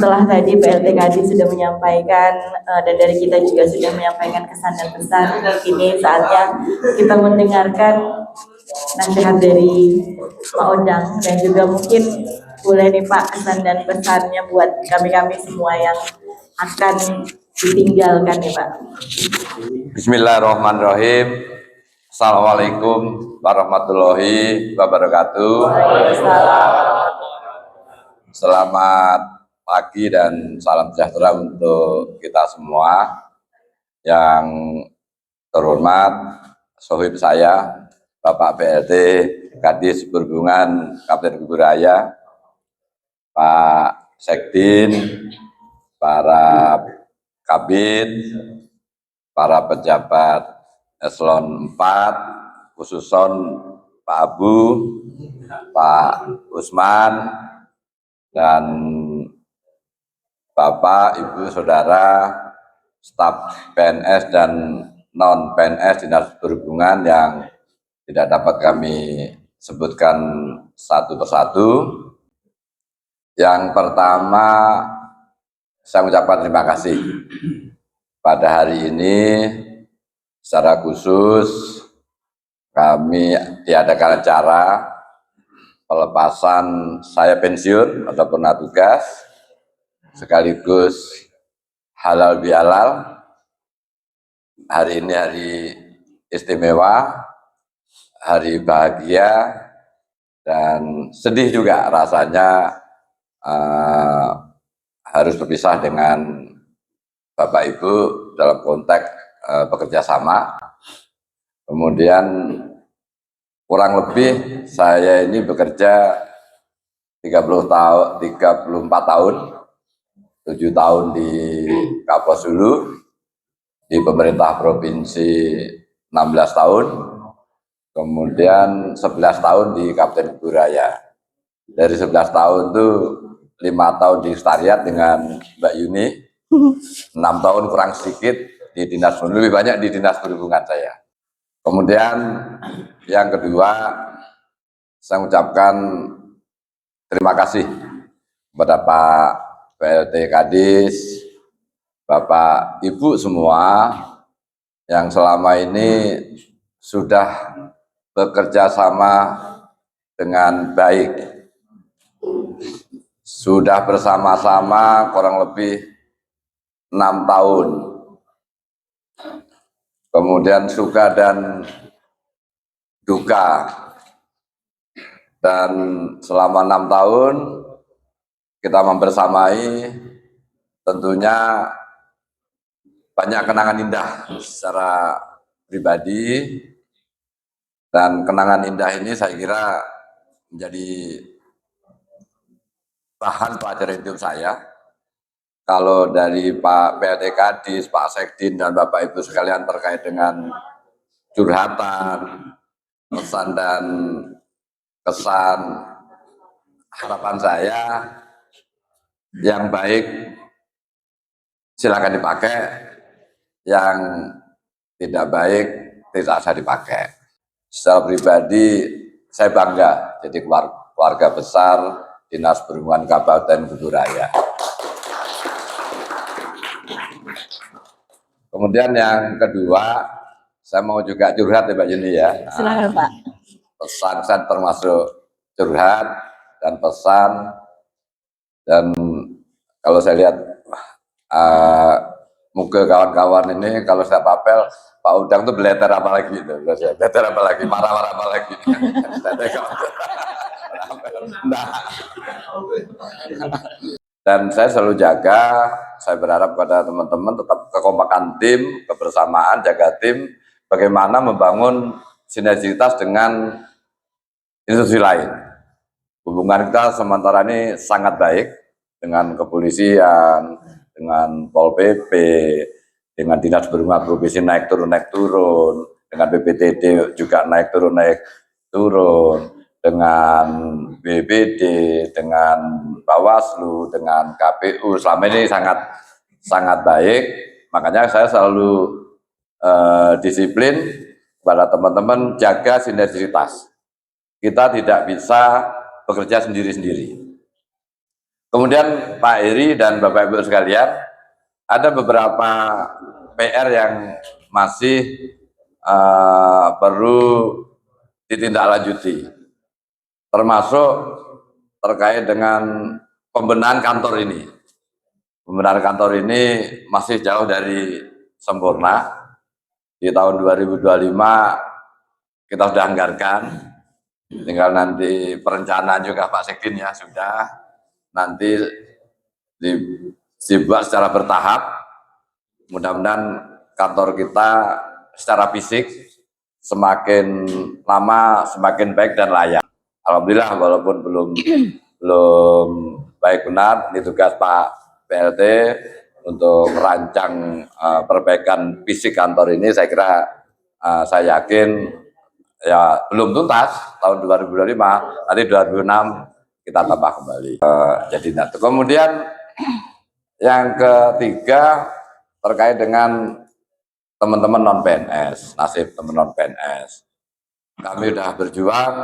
setelah tadi PLT Kadis sudah menyampaikan dan dari kita juga sudah menyampaikan kesan dan pesan, ini saatnya kita mendengarkan nasihat dari Pak Odang dan juga mungkin boleh nih Pak kesan dan pesannya buat kami-kami semua yang akan ditinggalkan ya Pak. Bismillahirrahmanirrahim. Assalamualaikum warahmatullahi wabarakatuh. Selamat pagi dan salam sejahtera untuk kita semua. Yang terhormat sohib saya Bapak PLT Kadis Perhubungan Kapten Kuburaya, Pak Sekdin, para kabit, para pejabat eselon 4, khususon Pak Abu, Pak Usman, dan Bapak, Ibu, Saudara, staf PNS dan non-PNS Dinas Perhubungan yang tidak dapat kami sebutkan satu persatu. Yang pertama, saya mengucapkan terima kasih pada hari ini. Secara khusus kami diadakan acara pelepasan saya pensiun atau pernah tugas, sekaligus halal bihalal. Hari ini hari istimewa, hari bahagia, dan sedih juga rasanya harus berpisah dengan Bapak Ibu dalam konteks bekerja sama. Kemudian kurang lebih saya ini bekerja 34 tahun, 7 tahun di Kapos Hulu, di pemerintah provinsi 16 tahun, kemudian 11 tahun di Kapten Kuburaya. Dari 11 tahun itu 5 tahun di Sekretariat dengan Mbak Yuni, 6 tahun kurang sedikit di Dinas Perhubungan, lebih banyak di Dinas Perhubungan saya. Kemudian yang kedua, saya mengucapkan terima kasih kepada Pak PLT Kadis, Bapak Ibu semua yang selama ini sudah bekerja sama dengan baik, sudah bersama-sama kurang lebih 6 tahun. Kemudian suka dan duka, dan selama 6 tahun kita membersamai, tentunya banyak kenangan indah secara pribadi, dan kenangan indah ini saya kira menjadi bahan pelajaran hidup saya. Kalau dari Pak PLT Kadis, Pak Sekdin, dan Bapak Ibu sekalian terkait dengan curhatan, pesan dan kesan, harapan saya yang baik silakan dipakai, yang tidak baik tidak usah dipakai. Secara pribadi saya bangga jadi keluarga besar Dinas Perhubungan Kabupaten Kuburaya. Kemudian yang kedua, saya mau juga curhat ya Mbak Yuni ya. Silakan Pak. Pesan termasuk curhat dan pesan, dan kalau saya lihat muka kawan-kawan ini, kalau saya papel Pak Udang tuh beleter apa lagi itu, beleter apa lagi, marah-marah apa lagi. Nah, dan saya selalu jaga, saya berharap pada teman-teman tetap kekompakan tim, kebersamaan, jaga tim, bagaimana membangun sinergitas dengan institusi lain. Hubungan kita sementara ini sangat baik dengan kepolisian, dengan Pol PP, dengan Dinas Perhubungan Provinsi naik turun, dengan BPTD juga naik turun, dengan BPD, dengan Bawaslu, dengan KPU, selama ini sangat baik. Makanya saya selalu disiplin kepada teman-teman, jaga sinergitas. Kita tidak bisa bekerja sendiri-sendiri. Kemudian Pak Heri dan Bapak Ibu sekalian, ada beberapa PR yang masih perlu ditindaklanjuti, termasuk terkait dengan pembenahan kantor ini. Pembenahan kantor ini masih jauh dari sempurna. Di tahun 2025 kita sudah anggarkan, tinggal nanti perencanaan juga Pak Sekjen ya sudah, nanti dibuat secara bertahap. Mudah-mudahan kantor kita secara fisik semakin lama semakin baik dan layak. Alhamdulillah, walaupun belum baik benar, ini tugas Pak PLT untuk merancang perbaikan fisik kantor ini. Saya kira saya yakin ya belum tuntas tahun 2025, nanti 2006 kita tambah kembali. Jadi kemudian yang ketiga terkait dengan teman-teman non PNS, nasib teman non PNS. Kami sudah berjuang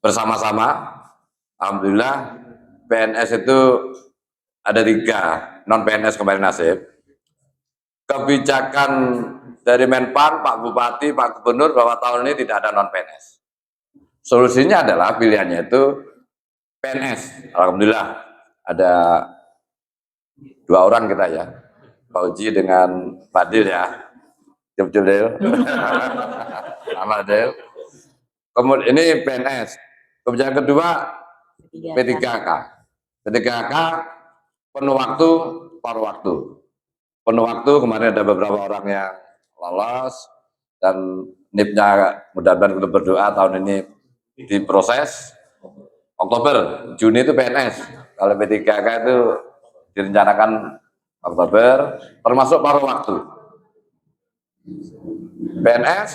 bersama-sama. Alhamdulillah PNS itu ada 3 non PNS kemarin nasib. Kebijakan dari Menpan, Pak Bupati, Pak Gubernur bahwa tahun ini tidak ada non PNS. Solusinya adalah pilihannya itu PNS. Alhamdulillah ada 2 orang kita ya, Pak Uji dengan Pak Dil ya. Jujur Del. Sama Del. Kemudian ini PNS. Kebijakan kedua P3K. P3K penuh waktu, paruh waktu. Penuh waktu kemarin ada beberapa orang yang lolos dan NIP-nya mudah-mudahan kita berdoa tahun ini diproses. Oktober, Juni itu PNS. Kalau P3K itu direncanakan Oktober, termasuk paruh waktu. PNS,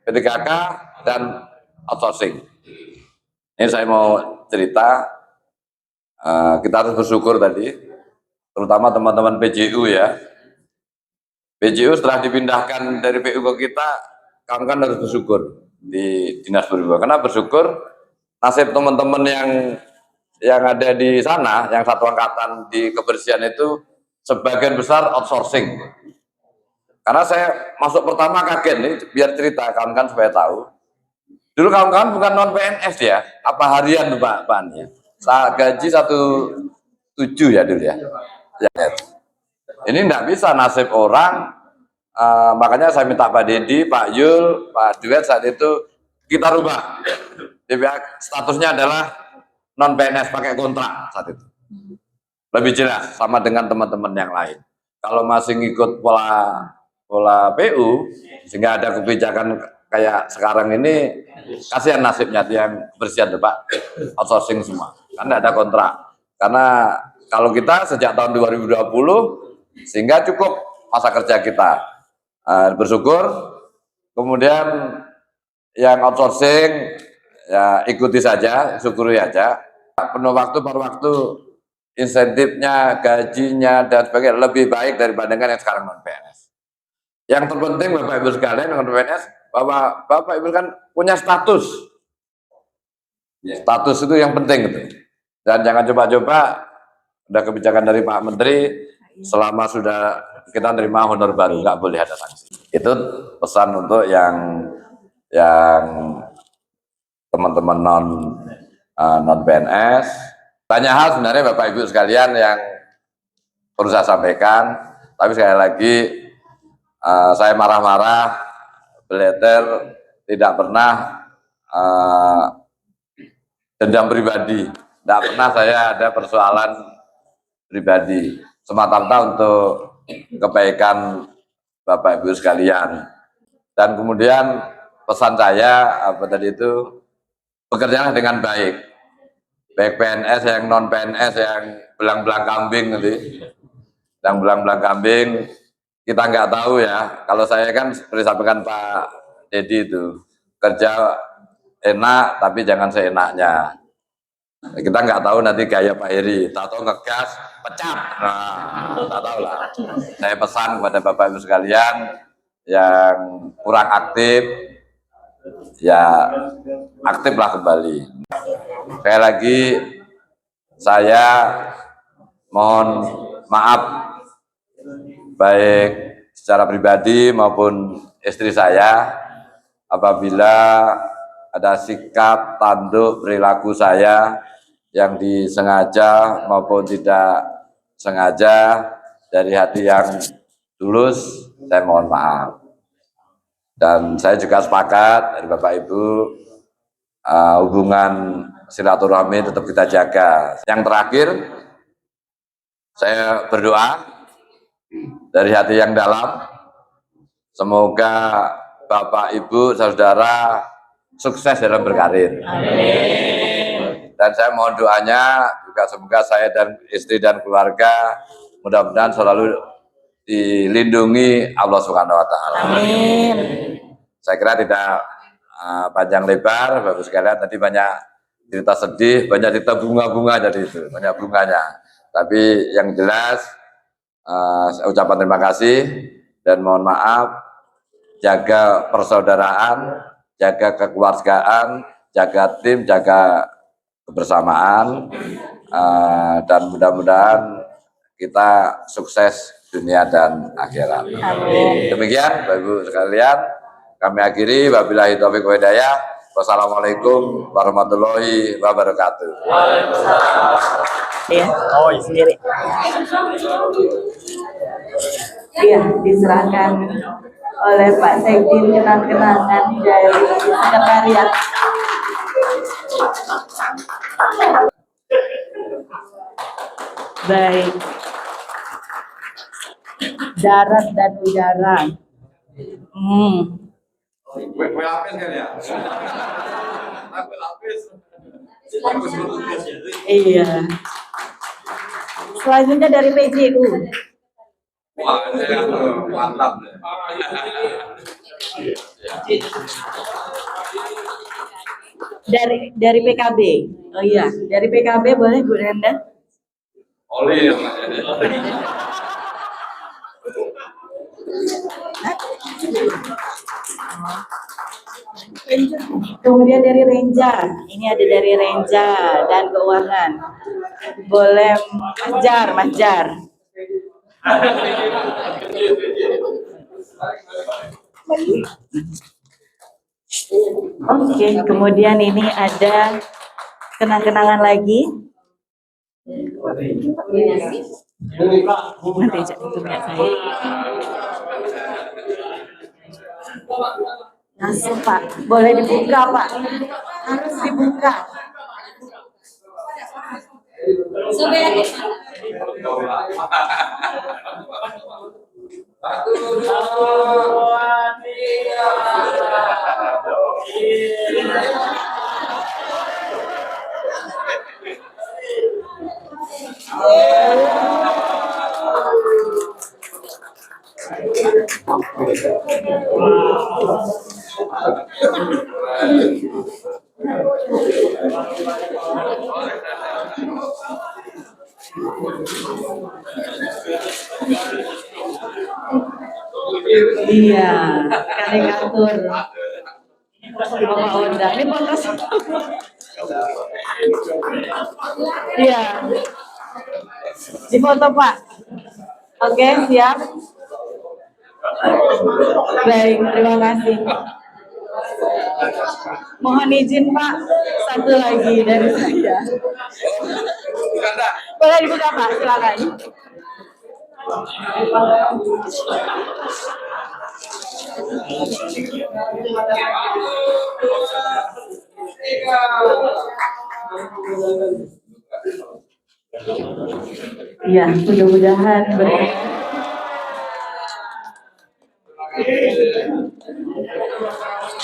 P3K, dan outsourcing. Ini saya mau cerita, kita harus bersyukur tadi, terutama teman-teman PJU ya. PJU setelah dipindahkan dari PU ke kita, kamu kan harus bersyukur di Dinas Perhubungan. Karena bersyukur nasib teman-teman yang ada di sana, yang satu angkatan di kebersihan itu sebagian besar outsourcing. Karena saya masuk pertama kaget nih, biar cerita kawan-kawan supaya tahu. Dulu kawan-kawan bukan non PNS ya, apa harian tuh Pak ya. Gaji 1,7 ya dulu ya. Ini enggak bisa nasib orang, makanya saya minta Pak Dedi, Pak Yul, Pak Duet saat itu kita rubah. Statusnya adalah non PNS pakai kontrak saat itu. Lebih jelas sama dengan teman-teman yang lain. Kalau masih ngikut pola PU sehingga ada kebijakan kayak sekarang ini, kasihan nasibnya yang kebersihan Pak, outsourcing semua. Kan ada kontrak. Karena kalau kita sejak tahun 2020 sehingga cukup masa kerja kita. Bersyukur. Kemudian yang outsourcing ya ikuti saja, syukuri aja. Penuh waktu per waktu, insentifnya, gajinya dan sebagainya lebih baik dibandingkan yang sekarang non PNS. Yang terpenting Bapak Ibu sekalian non PNS, bahwa Bapak Ibu kan punya status. Status itu yang penting gitu. Dan jangan coba-coba, ada kebijakan dari Pak Menteri, selama sudah kita terima honor baru, nggak boleh ada sanksi. Itu pesan untuk yang teman-teman non PNS. Banyak hal sebenarnya Bapak Ibu sekalian yang perlu saya sampaikan, tapi sekali lagi saya marah-marah, beleter, tidak pernah dendam pribadi, tidak pernah saya ada persoalan pribadi, semata-mata untuk kebaikan Bapak Ibu sekalian. Dan kemudian pesan saya apa tadi itu, bekerjalah dengan baik, baik PNS yang non PNS yang belang-belang kambing nanti, yang belang-belang kambing kita nggak tahu ya. Kalau saya kan seperti sampaikan Pak Dedi itu, kerja enak tapi jangan seenaknya. Kita nggak tahu nanti gaya Pak Heri, tahu ngegas pecat, nah tak tahu lah. Saya pesan kepada Bapak Ibu sekalian yang kurang aktif, ya aktiflah kembali. Sekali lagi saya mohon maaf baik secara pribadi maupun istri saya apabila ada sikap, tanduk, perilaku saya yang disengaja maupun tidak sengaja dari hati yang tulus, saya mohon maaf. Dan saya juga sepakat dari Bapak Ibu, hubungan silaturahmi tetap kita jaga. Yang terakhir, saya berdoa dari hati yang dalam, semoga Bapak, Ibu, saudara sukses dalam berkarir. Amin. Dan saya mohon doanya juga semoga saya dan istri dan keluarga mudah-mudahan selalu dilindungi Allah Subhanahu wa taala. Amin. Saya kira tidak panjang lebar, Bapak sekalian tadi banyak cerita sedih, banyak cerita bunga-bunga jadi itu, banyak bunganya. Tapi yang jelas saya ucapkan terima kasih dan mohon maaf, jaga persaudaraan, jaga kekeluargaan, jaga tim, jaga kebersamaan, dan mudah-mudahan kita sukses dunia dan akhirat. Amin. Demikian Bapak Ibu sekalian, kami akhiri. Wabillahi taufiq wa hidayah. Wassalamualaikum warahmatullahi wabarakatuh. Ya, sendiri. Iya, diserahkan oleh Pak Sekdin kenang-kenangan dari sekretariat. Baik. Darat dan udara. Iya. Selanjutnya dari PJU. Wah, mantap. Dari PKB. Oh iya, dari PKB boleh Bu Renda? Oli. Kemudian dari Renja, ini ada dari Renja dan Keuangan. Boleh Mas Jar. Oke, kemudian ini ada kenang-kenangan lagi. Nanti itu lihat saya. Langsung Pak, boleh dibuka Pak, harus dibuka. Iya, karikatur. Bapak Onda, ini foto. Iya, di foto Pak. Oke, siap. Baik, terima kasih. Mohon izin Pak, satu lagi dari saya. Boleh dibuka Pak, silakan. Iya, mudah-mudahan berkenan.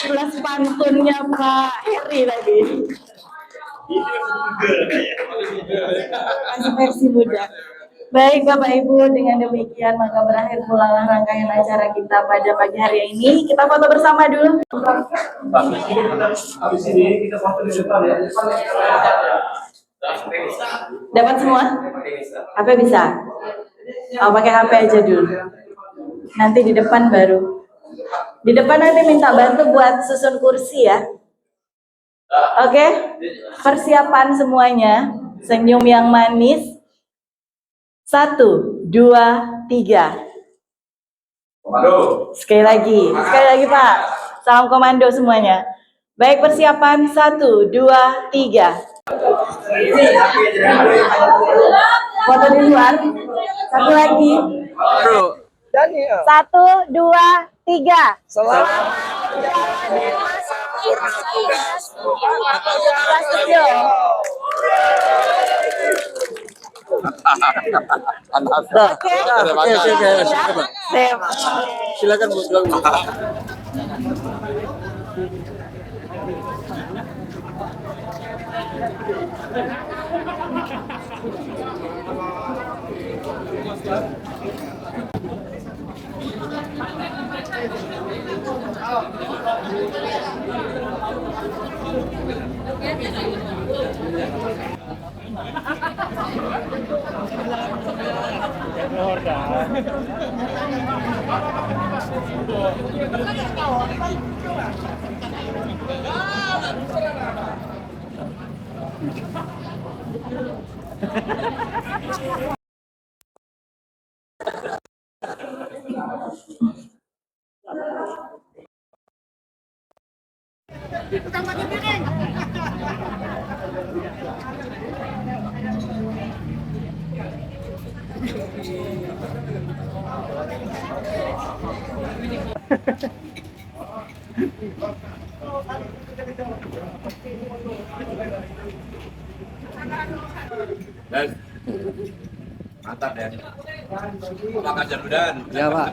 Plus pantunnya Pak Heri tadi. Masih versi muda. Baik Bapak Ibu, dengan demikian maka berakhir pula rangkaian acara kita pada pagi hari ini. Kita foto bersama dulu. Habis ini kita foto di depan ya. Dapat semua? HP bisa? Oh, pakai HP aja dulu. Nanti di depan baru. Di depan nanti minta bantu buat susun kursi ya. Oke? Persiapan semuanya. Senyum yang manis. 1, 2, 3. Komando. Sekali lagi Pak. Salam komando semuanya. Baik, persiapan 1, 2, 3. Foto di luar. Satu lagi. 1, 2, 3. Silakan Bu, silakan Bu. Dan mantap ya. Pak Kajar Budan. Ya Pak.